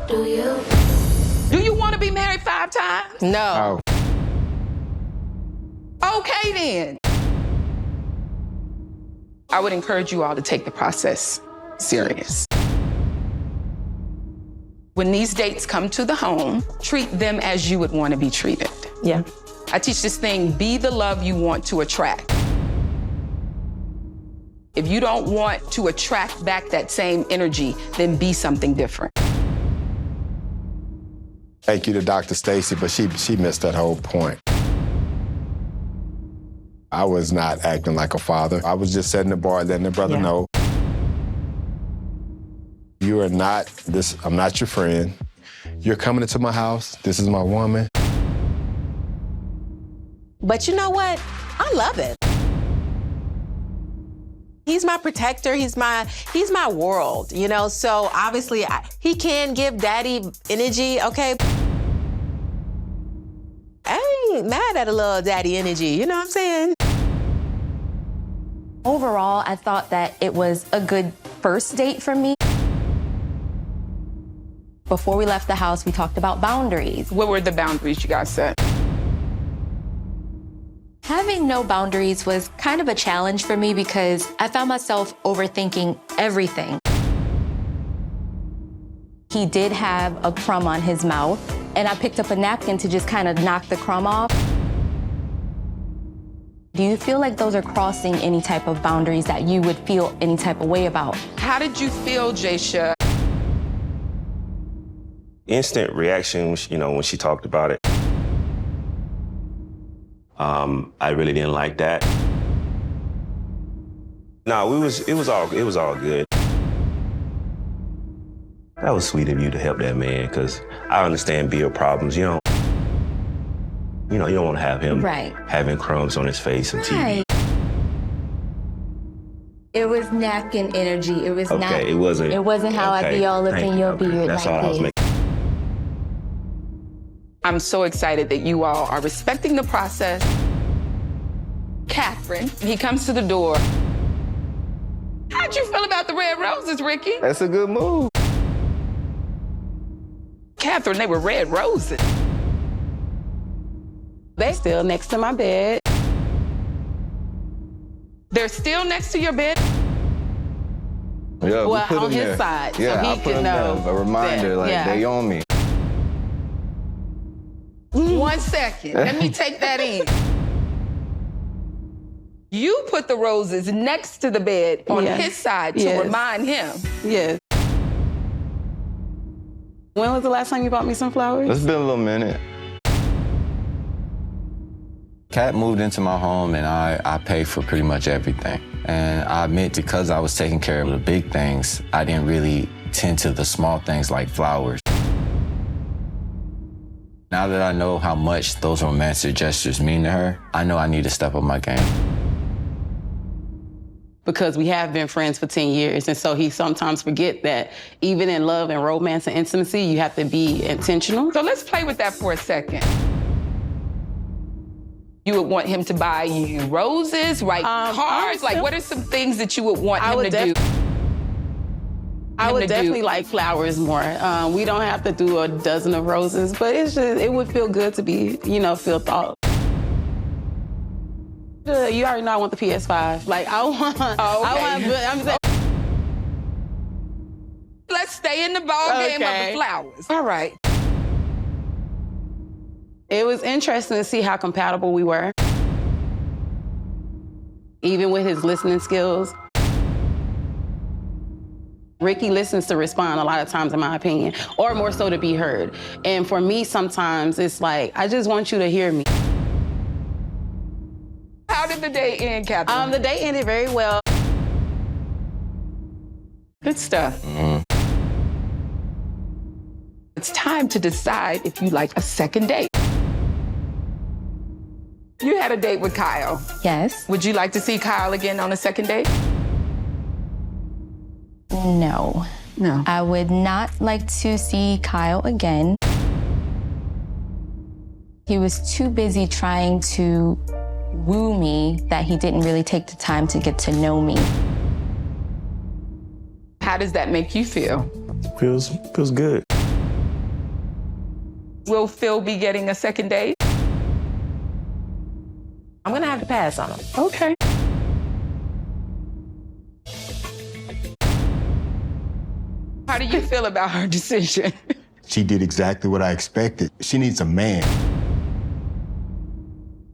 Do you? Do you want to be married 5 times? No. Okay, then. I would encourage you all to take the process serious. When these dates come to the home, treat them as you would want to be treated. Yeah. I teach this thing, be the love you want to attract. If you don't want to attract back that same energy, then be something different. Thank you to Dr. Stacy, but she missed that whole point. I was not acting like a father. I was just setting the bar, letting the brother know. You are not this, I'm not your friend. You're coming into my house. This is my woman. But you know what? I love it. He's my protector. He's my world, you know? So obviously he can give daddy energy, okay? I ain't mad at a little daddy energy, you know what I'm saying? Overall, I thought that it was a good first date for me. Before we left the house, we talked about boundaries. What were the boundaries you guys set? Having no boundaries was kind of a challenge for me because I found myself overthinking everything. He did have a crumb on his mouth, and I picked up a napkin to just kind of knock the crumb off. Do you feel like those are crossing any type of boundaries that you would feel any type of way about? How did you feel, Jaysha? Instant reaction, you know, when she talked about it. I really didn't like that. No, it was all good. That was sweet of you to help that man, because I understand beer problems. You don't want to have him having crumbs on his face and TV. It was napkin energy. It was not. It wasn't. It wasn't how I be all up in your beard. That's like all I was this. making. I'm so excited that you all are respecting the process. Catherine, he comes to the door. How'd you feel about the red roses, Ricky? That's a good move. Catherine, they were red roses. They're still next to my bed. They're still next to your bed? Yeah, well, we put on them his there. side, Yeah, so he I put can them know. there. A reminder, that, they on me. 1 second, let me take that in. You put the roses next to the bed on his side to remind him. Yes. When was the last time you bought me some flowers? It's been a little minute. Kat moved into my home and I paid for pretty much everything. And I admit, because I was taking care of the big things, I didn't really tend to the small things like flowers. Now that I know how much those romantic gestures mean to her, I know I need to step up my game. Because we have been friends for 10 years, and so he sometimes forget that even in love and romance and intimacy, you have to be intentional. So let's play with that for a second. You would want him to buy you roses, write cards? Like, what are some things that you would want him to do? I would definitely like flowers more. We don't have to do a dozen of roses, but it would feel good to be, feel thought. You already know I want the PS5. Like, I want I'm saying. Let's stay in the ball game of the flowers. All right. It was interesting to see how compatible we were. Even with his listening skills. Ricky listens to respond a lot of times, in my opinion, or more so to be heard. And for me, sometimes it's like, I just want you to hear me. How did the day end, Catherine? The day ended very well. Good stuff. It's time to decide if you like a second date. You had a date with Kyle. Yes. Would you like to see Kyle again on a second date? No. No. I would not like to see Kyle again. He was too busy trying to woo me that he didn't really take the time to get to know me. How does that make you feel? Feels good. Will Phil be getting a second date? I'm gonna have to pass on him. Okay. How do you feel about her decision? She did exactly what I expected. She needs a man.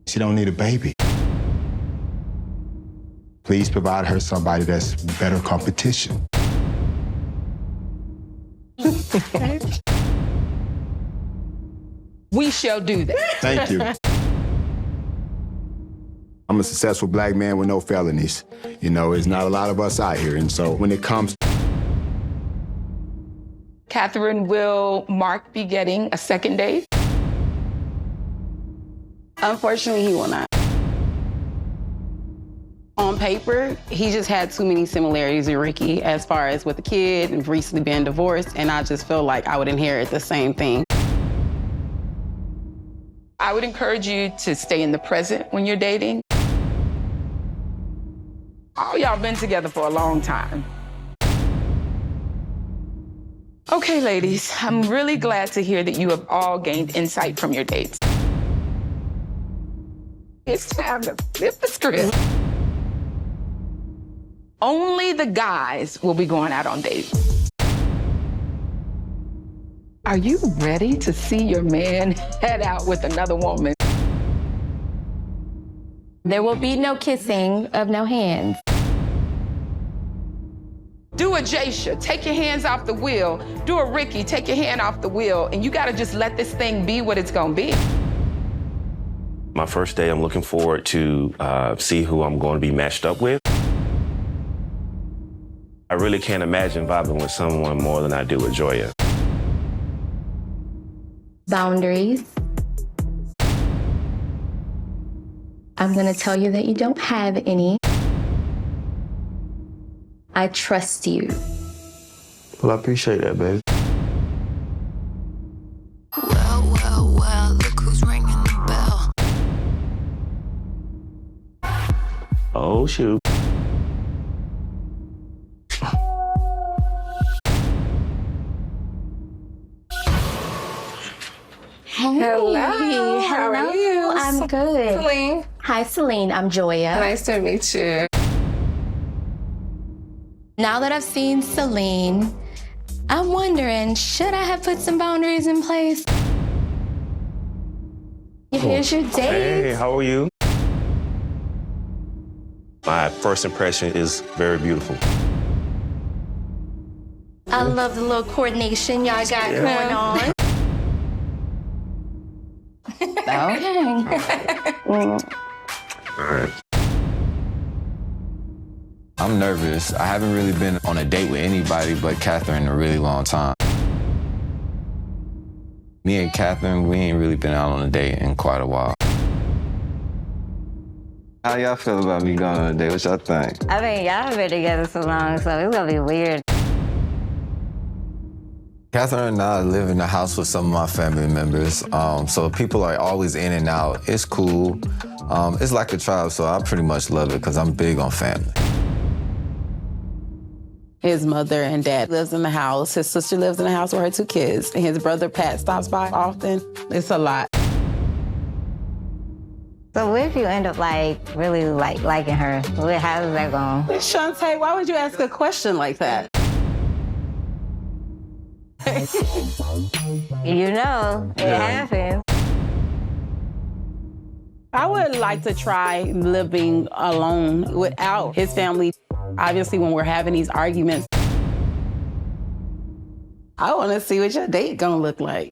She don't need a baby. Please provide her somebody that's better competition. We shall do that. Thank you. I'm a successful black man with no felonies. You know, there's not a lot of us out here. And so when it comes... Catherine, will Mark be getting a second date? Unfortunately, he will not. On paper, he just had too many similarities with Ricky as far as with the kid and recently been divorced, and I just feel like I would inherit the same thing. I would encourage you to stay in the present when you're dating. All y'all been together for a long time. Okay, ladies, I'm really glad to hear that you have all gained insight from your dates. It's time to flip the script. Only the guys will be going out on dates. Are you ready to see your man head out with another woman? There will be no kissing of no hands. Do a Jaysha, take your hands off the wheel. Do a Ricky, take your hand off the wheel. And you gotta just let this thing be what it's gonna be. My first day, I'm looking forward to see who I'm going to be matched up with. I really can't imagine vibing with someone more than I do with Joya. Boundaries. I'm gonna tell you that you don't have any. I trust you. Well, I appreciate that, baby. Well, look who's ringing the bell. Oh, shoot. Hello. How are you? I'm good. Celine. Hi, Celine. I'm Joya. Nice to meet you. Now that I've seen Celine, I'm wondering, should I have put some boundaries in place? Here's your date. Hey, how are you? My first impression is very beautiful. I love the little coordination y'all got going on. Okay. All right. I'm nervous. I haven't really been on a date with anybody but Catherine in a really long time. Me and Catherine, we ain't really been out on a date in quite a while. How y'all feel about me going on a date? What y'all think? I mean, y'all been together so long, so it's gonna be weird. Catherine and I live in the house with some of my family members, so people are always in and out. It's cool. It's like a tribe, so I pretty much love it because I'm big on family. His mother and dad lives in the house. His sister lives in the house with her 2 kids. And his brother, Pat, stops by often. It's a lot. So what if you end up really liking her? How is that going? Shantae, why would you ask a question like that? You know, it happens. I would like to try living alone without his family. Obviously, when we're having these arguments, I want to see what your date gonna look like.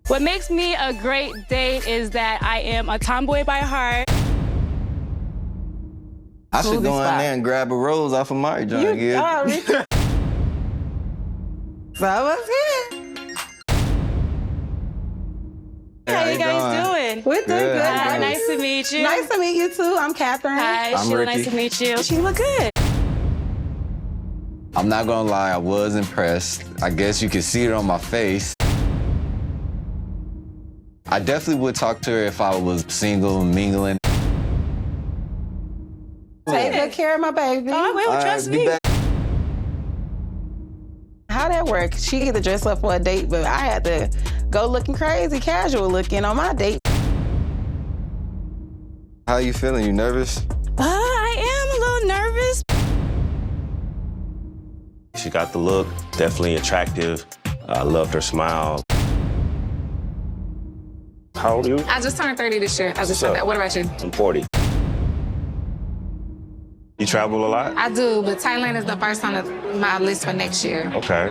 What makes me a great date is that I am a tomboy by heart. I should go in there and grab a rose off of Mark John. So what's good? How you guys doing? We're doing good. Hi, nice to meet you. Nice to meet you too. I'm Catherine. Hi, I'm Sheila. Ricky. Nice to meet you. She look good. I'm not gonna lie, I was impressed. I guess you could see it on my face. I definitely would talk to her if I was single, mingling. Take good care of my baby. Oh, I will. Trust me. How how that work? She get to dress up for a date, but I had to go looking crazy, casual looking on my date. How you feeling? You nervous? I am a little nervous. She got the look, definitely attractive. I loved her smile. How old are you? I just turned 30 this year. I just turned that. What about you? I'm 40. You travel a lot? I do, but Thailand is the first on my list for next year. Okay.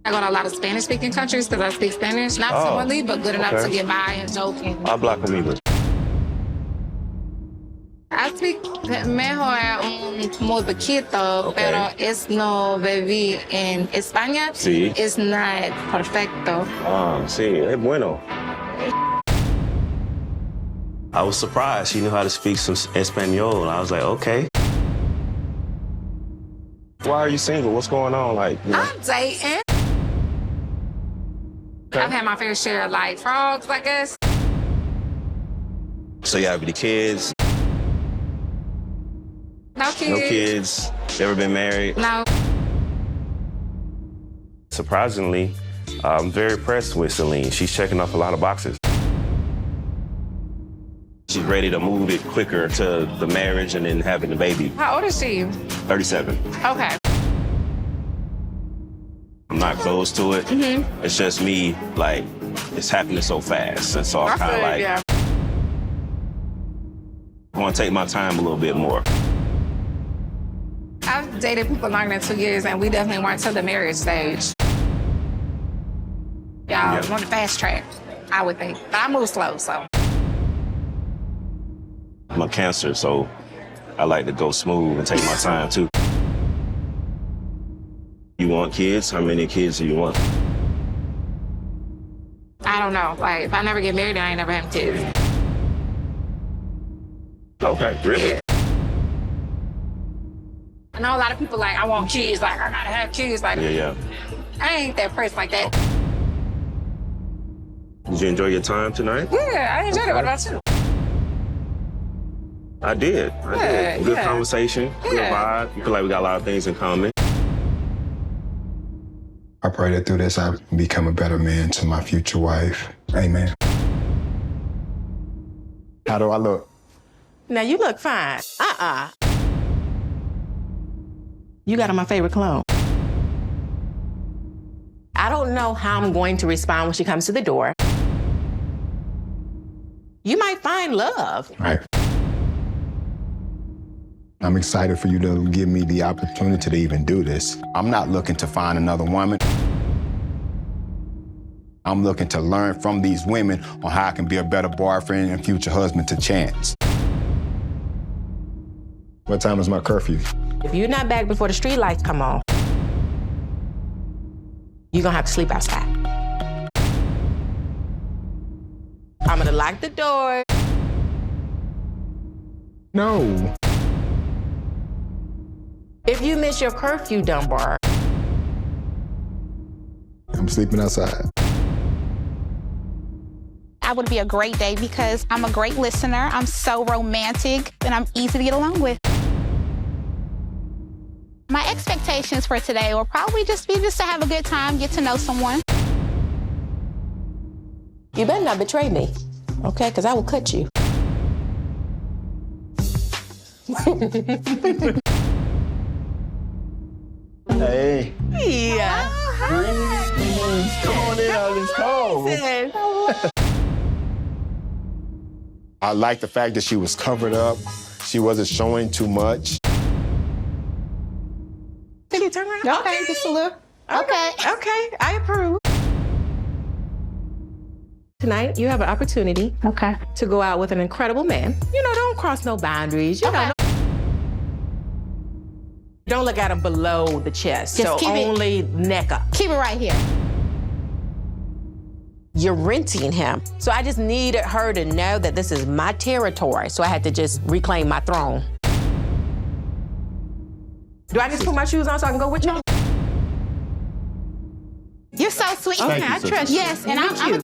I go to a lot of Spanish-speaking countries because I speak Spanish. Not fluently, but good enough to get by and joking. Habla conmigo. I speak mejor muy poquito, pero es no viví en España. Sí. It's not perfecto. Ah, sí, es bueno. I was surprised she knew how to speak some Espanol. I was like, okay. Why are you single? What's going on? Like, you know? I'm dating. I've had my fair share of like frogs, I guess. So you have any kids? No kids. No kids. Never been married? No. Surprisingly, I'm very impressed with Celine. She's checking off a lot of boxes. She's ready to move it quicker to the marriage and then having the baby. How old is she? 37. Okay. I'm not close to it. Mm-hmm. It's just me, like, it's happening so fast. And so I'm kind of like, I want to take my time a little bit more. I've dated people longer than 2 years, and we definitely weren't to the marriage stage. Y'all on the fast track, I would think. But I move slow, so. I'm a Cancer, so I like to go smooth and take my time, too. You want kids? How many kids do you want? I don't know. Like, if I never get married, I ain't never have kids. Okay, really? I know a lot of people like, I want kids. Like, I gotta have kids. Like, Yeah. I ain't that person like that. Did you enjoy your time tonight? Yeah, I enjoyed it. What about you? I did. Good conversation, good vibe. I feel like we got a lot of things in common. I pray that through this, I become a better man to my future wife. Amen. How do I look? Now you look fine. You got on my favorite cologne. I don't know how I'm going to respond when she comes to the door. You might find love. Right. I'm excited for you to give me the opportunity to even do this. I'm not looking to find another woman. I'm looking to learn from these women on how I can be a better boyfriend and future husband to Chance. What time is my curfew? If you're not back before the street lights come on, you're gonna have to sleep outside. I'm gonna lock the door. No. If you miss your curfew, Dunbar, I'm sleeping outside. I would be a great day because I'm a great listener, I'm so romantic, and I'm easy to get along with. My expectations for today will probably just be to have a good time, get to know someone. you better not betray me, okay? Because I will cut you. Hey. Yeah. Come on in on this cold. I like the fact that she was covered up. She wasn't showing too much. Did you turn around? Okay, just a little. Okay, I approve. Tonight, you have an opportunity to go out with an incredible man. You know, don't cross no boundaries. You know, don't look at him below the chest. Just so keep it- only neck up. Keep it right here. You're renting him. So I just needed her to know that this is my territory. So I had to just reclaim my throne. Do I just put my shoes on so I can go with you? You're so sweet. Okay, I trust you. Yes, and I'm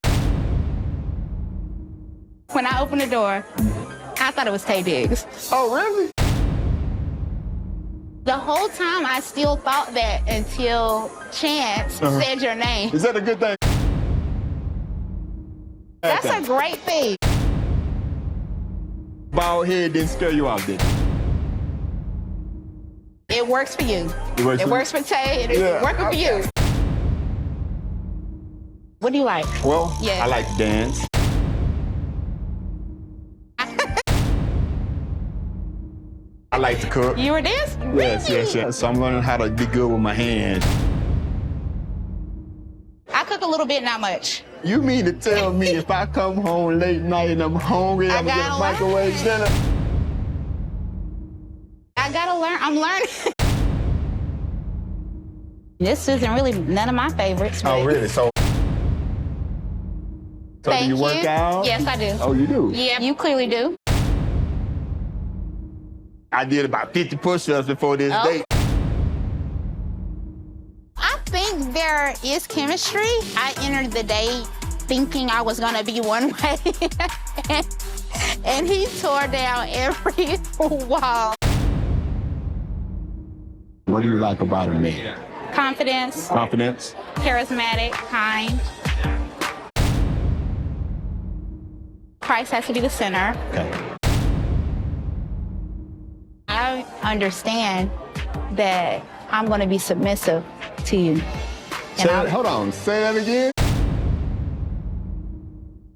when I opened the door, I thought it was Tay Diggs. Oh, really? The whole time I still thought that until Chance said your name. Is that a good thing? That's a great thing. Bald head didn't scare you off, did it? It works for you. It works for Tay, and it's working for you. What do you like? Well, Yeah. I like to dance. I like to cook. You were dancing? Yes. So I'm learning how to be good with my hands. I cook a little bit, not much. You mean to tell me if I come home late night and I'm hungry, I'm gonna get a microwave dinner? I gotta learn. I'm learning. This isn't really none of my favorites. Oh, really? So do you work out? Yes, I do. Oh, you do? Yeah, you clearly do. I did about 50 push-ups before this date. I think there is chemistry. I entered the date thinking I was gonna be one way, and he tore down every wall. What do you like about a man? Confidence. Confidence? Charismatic, kind. Christ has to be the center. Okay. I understand that I'm going to be submissive to you. Hold on, say that again.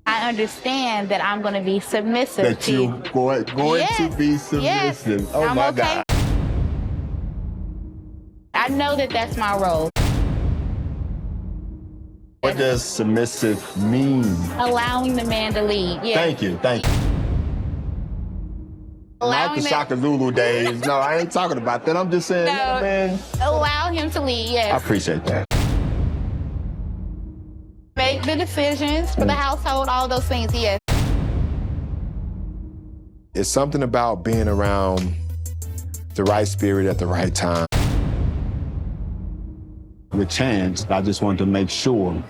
I understand that I'm going to be submissive to you. That you're going to be submissive. Yes. Oh, I'm my okay. God. I know that that's my role. What does submissive mean? Allowing the man to lead. Yeah. Thank you. Not the Shaka Zulu days. No, I ain't talking about that. I'm just saying, man. Allow him to lead, yes. I appreciate that. Make the decisions for the household, all those things, yes. It's something about being around the right spirit at the right time. With Chance, I just wanted to make sure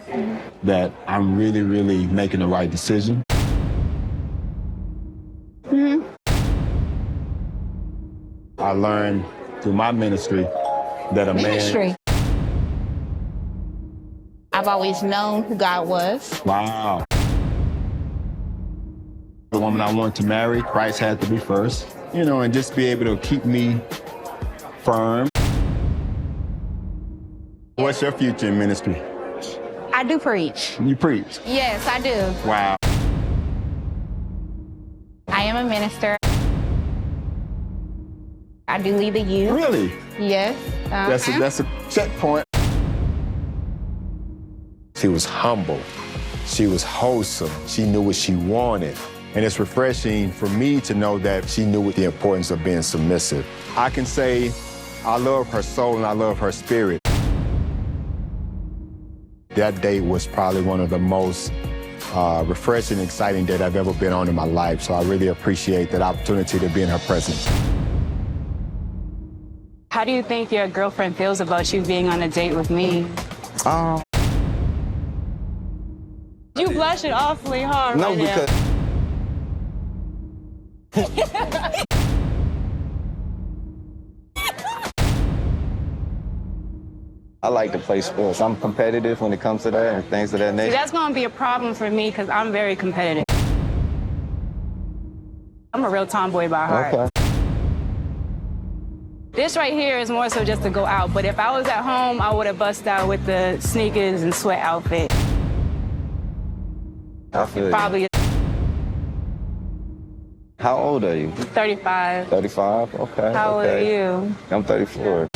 that I'm really, really making the right decision. I learned through my ministry that a man... I've always known who God was. Wow. The woman I wanted to marry, Christ had to be first, and just be able to keep me firm. What's your future in ministry? I do preach. You preach? Yes, I do. Wow. I am a minister. I do lead the youth. Really? Yes. That's a checkpoint. She was humble. She was wholesome. She knew what she wanted. And it's refreshing for me to know that she knew the importance of being submissive. I can say I love her soul and I love her spirit. That date was probably one of the most refreshing, exciting dates I've ever been on in my life. So I really appreciate that opportunity to be in her presence. How do you think your girlfriend feels about you being on a date with me? You blushing awfully hard right now. I like to play sports. I'm competitive when it comes to that and things of that nature. See, that's going to be a problem for me because I'm very competitive. I'm a real tomboy by heart. Okay. This right here is more so just to go out, but if I was at home, I would have bust out with the sneakers and sweat outfit. I feel Probably. How old are you? 35. 35? Okay. How old are you? I'm 34.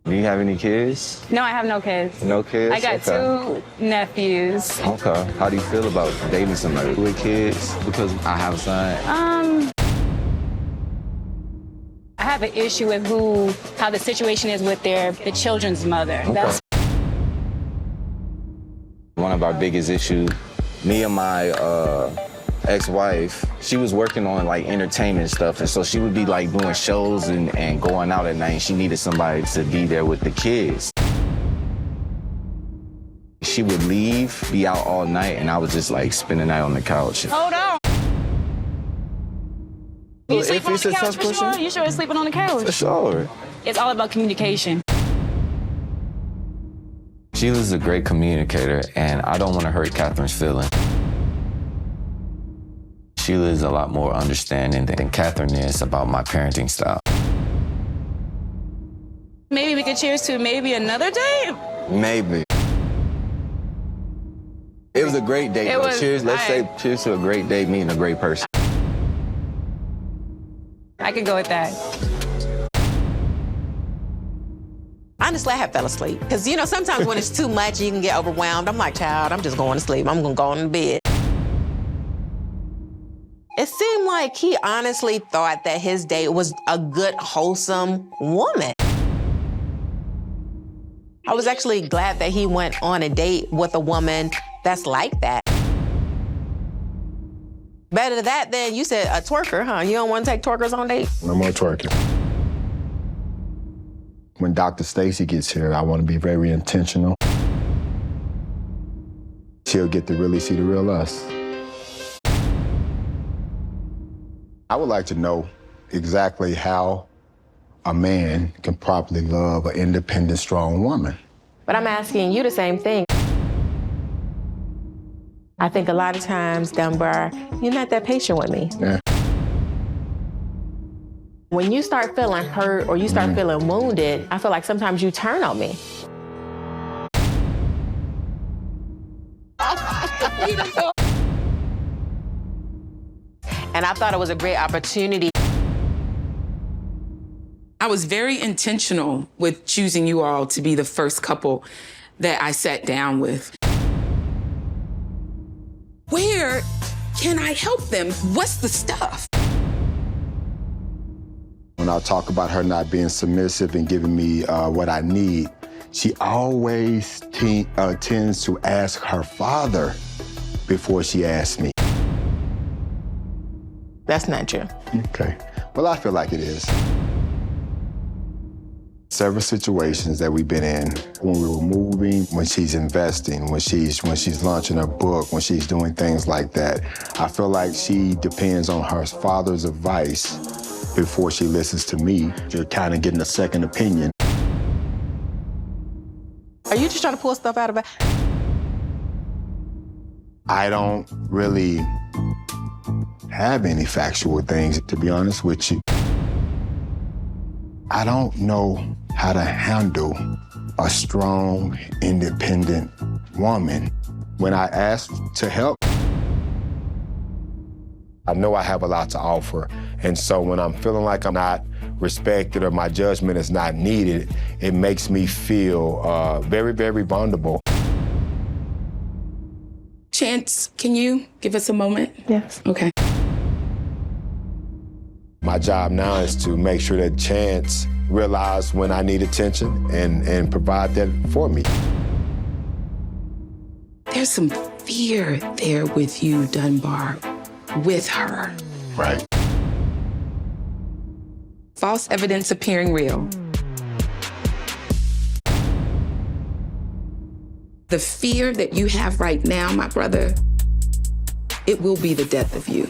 Do you have any kids? No, I have no kids. No kids? I got 2 nephews. Okay. How do you feel about dating somebody with kids? Because I have a son. I have an issue with how the situation is with the children's mother. Okay. That's one of our biggest issues. Me and my ex-wife, she was working on like entertainment stuff, and so she would be like doing shows and going out at night, and she needed somebody to be there with the kids. She would leave, be out all night, and I was just like spending the night on the couch. Hold on. You sleeping on the couch for sure? You sure sleeping on the couch? For sure. It's all about communication. Sheila's a great communicator, and I don't want to hurt Catherine's feelings. Sheila is a lot more understanding than Catherine is about my parenting style. Maybe we could cheers to maybe another day? Maybe. It was a great date. Cheers. Let's say cheers to a great date, meeting a great person. I could go with that. Honestly, I have fell asleep. Because, you know, sometimes when it's too much, you can get overwhelmed. I'm like, child, I'm just going to sleep. I'm going to go on bed. It seemed like he honestly thought that his date was a good, wholesome woman. I was actually glad that he went on a date with a woman that's like that. Better that than you said a twerker, huh? You don't want to take twerkers on dates? No more twerking. When Dr. Stacy gets here, I want to be very intentional. She'll get to really see the real us. I would like to know exactly how a man can properly love an independent, strong woman. But I'm asking you the same thing. I think a lot of times, Dunbar, you're not that patient with me. Yeah. When you start feeling hurt or you start feeling wounded, I feel like sometimes you turn on me. And I thought it was a great opportunity. I was very intentional with choosing you all to be the first couple that I sat down with. Where can I help them? What's the stuff? When I talk about her not being submissive and giving me what I need, she always tends to ask her father before she asks me. That's not true. Okay. Well, I feel like it is. Several situations that we've been in, when we were moving, when she's investing, when she's launching a book, when she's doing things like that, I feel like she depends on her father's advice before she listens to me. You're kind of getting a second opinion. Are you just trying to pull stuff out of it? I don't really have any factual things, to be honest with you. I don't know how to handle a strong, independent woman. When I ask to help, I know I have a lot to offer. And so when I'm feeling like I'm not respected or my judgment is not needed, it makes me feel very, very vulnerable. Chance, can you give us a moment? Yes. Okay. My job now is to make sure that Chance realizes when I need attention and provide that for me. There's some fear there with you, Dunbar, with her. Right. False evidence appearing real. The fear that you have right now, my brother, it will be the death of you.